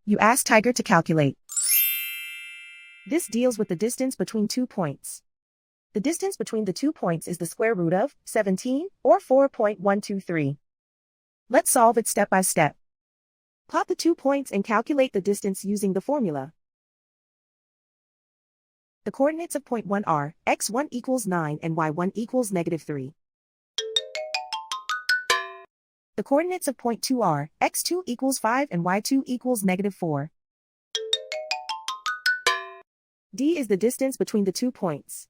You ask Tiger to calculate. This deals with the distance between 2 points. The distance between the 2 points is the square root of 17, or 4.123. Let's solve it step by step. Plot the 2 points and calculate the distance using the formula. The coordinates of point 1 are x1 equals 9 and y1 equals -3. The coordinates of point 2 are x2 equals 5 and y2 equals -4. D is the distance between the 2 points.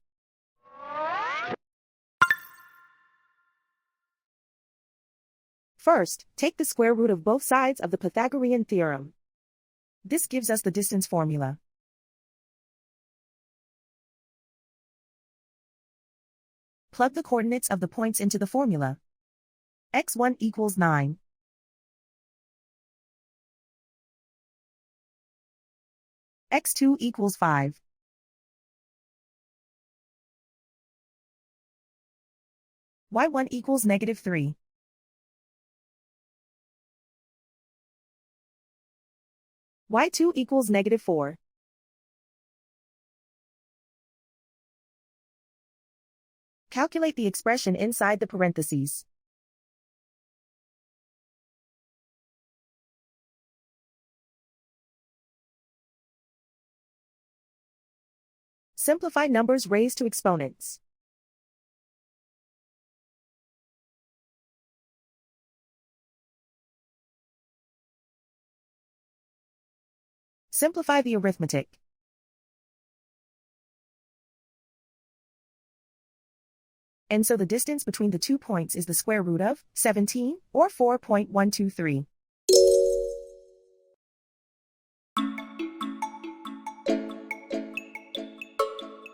First, take the square root of both sides of the Pythagorean theorem. This gives us the distance formula. Plug the coordinates of the points into the formula. x1 equals 9. x2 equals 5. y1 equals -3. y2 equals -4. Calculate the expression inside the parentheses. Simplify numbers raised to exponents. Simplify the arithmetic. And so the distance between the 2 points is the square root of 17, or 4.123.